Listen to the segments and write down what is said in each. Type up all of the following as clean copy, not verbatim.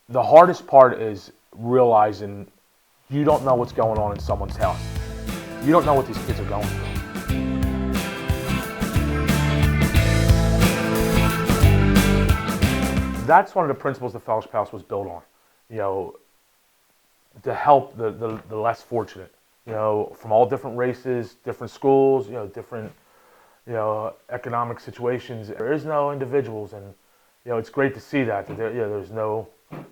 The hardest part is realizing you don't know what's going on in someone's house. You don't know what these kids are going through. That's one of the principles the Fellowship House was built on, you know, to help the less fortunate, you know, from all different races, different schools, you know, different, you know, economic situations. There is no individuals, and you know, it's great to see that there, you know, there's no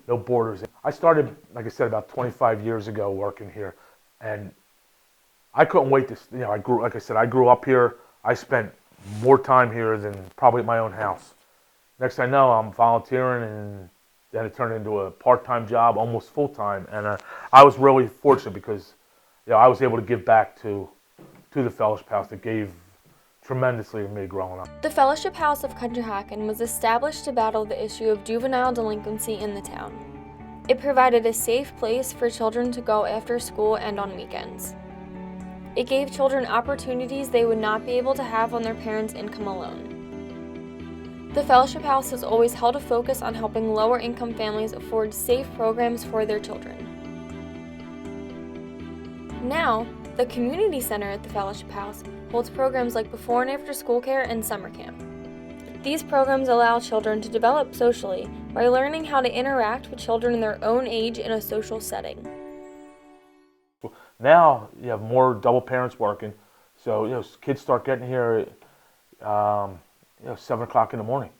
borders. I started, like I said, about 25 years ago working here, and I couldn't wait to, you know, like I said, I grew up here. I spent more time here than probably at my own house. Next thing I know, I'm volunteering, and then it turned into a part-time job, almost full-time. And I was really fortunate because, you know, I was able to give back to the Fellowship House that gave tremendously to me growing up. The Fellowship House of Conshohocken was established to battle the issue of juvenile delinquency in the town. It provided a safe place for children to go after school and on weekends. It gave children opportunities they would not be able to have on their parents' income alone. The Fellowship House has always held a focus on helping lower-income families afford safe programs for their children. Now, the Community Center at the Fellowship House holds programs like before and after school care and summer camp. These programs allow children to develop socially by learning how to interact with children in their own age in a social setting. Now you have more double parents working, so you know kids start getting here at 7 o'clock in the morning.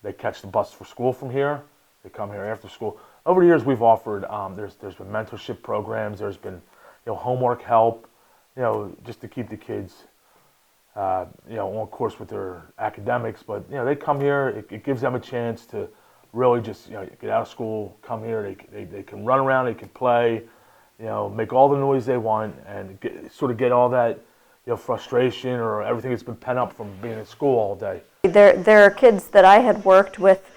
They catch the bus for school from here. They come here after school. Over the years, we've offered there's been mentorship programs. There's been homework help, just to keep the kids on course with their academics. But they come here. It gives them a chance to really just get out of school, come here. They can run around. They can play. Make all the noise they want and get all that frustration or everything that's been pent up from being in school all day. There are kids that I had worked with,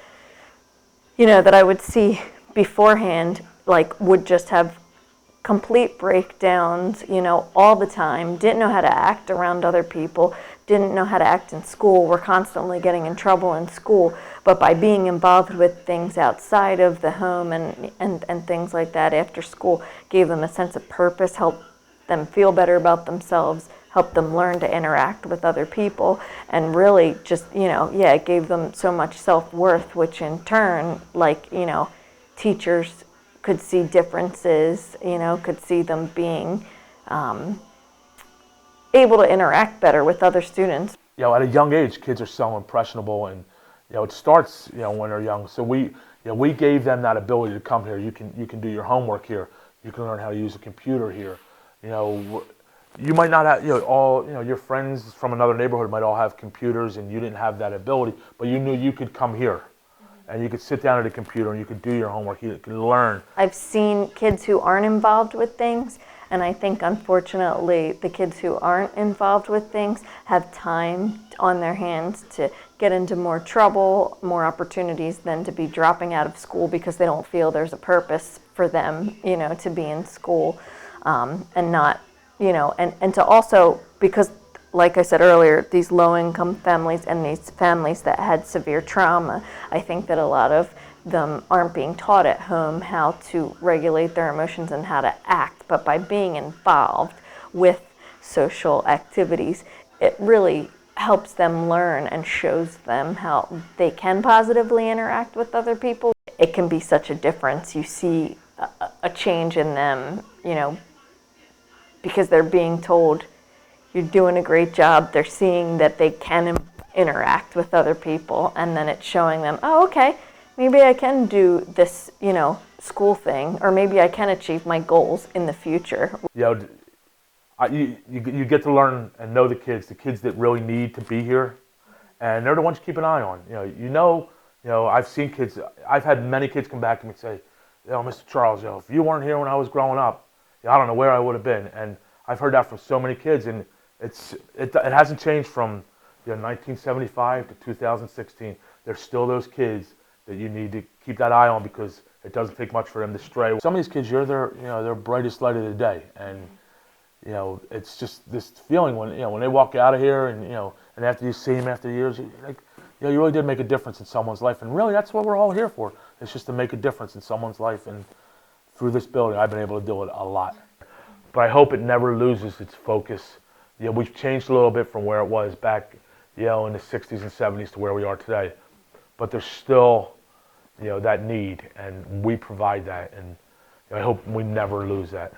that I would see beforehand, like would just have complete breakdowns, all the time, didn't know how to act around other people, didn't know how to act in school, were constantly getting in trouble in school, but by being involved with things outside of the home and things like that after school, gave them a sense of purpose, helped them feel better about themselves, helped them learn to interact with other people, and really just, it gave them so much self-worth, which in turn, teachers could see differences, could see them being able to interact better with other students. At a young age, kids are so impressionable, and it starts when they're young. So we gave them that ability to come here. You can do your homework here. You can learn how to use a computer here. You might not have all your friends from another neighborhood might all have computers, and you didn't have that ability, but you knew you could come here. And you could sit down at a computer and you could do your homework, you could learn. I've seen kids who aren't involved with things, and I think unfortunately the kids who aren't involved with things have time on their hands to get into more trouble, more opportunities than to be dropping out of school because they don't feel there's a purpose for them, to be in school, and not, and to also, because like I said earlier, these low-income families and these families that had severe trauma, I think that a lot of them aren't being taught at home how to regulate their emotions and how to act. But by being involved with social activities, it really helps them learn and shows them how they can positively interact with other people. It can be such a difference. You see a change in them, because they're being told, you're doing a great job. They're seeing that they can interact with other people, and then it's showing them, oh, okay, maybe I can do this, school thing, or maybe I can achieve my goals in the future. You get to learn and know the kids that really need to be here, and they're the ones you keep an eye on. I've seen kids. I've had many kids come back to me and say, Mr. Charles, if you weren't here when I was growing up, I don't know where I would have been. And I've heard that from so many kids, and it hasn't changed from 1975 to 2016. There's still those kids that you need to keep that eye on because it doesn't take much for them to stray. Some of these kids, you're their brightest light of the day, and it's just this feeling when they walk out of here, and after you see them after years, you know, you really did make a difference in someone's life. And really, that's what we're all here for. It's just to make a difference in someone's life. And through this building, I've been able to do it a lot. But I hope it never loses its focus. You know, we've changed a little bit from where it was back, you know, in the 60s and 70s to where we are today. But there's still, you know, that need, and we provide that. And I hope we never lose that.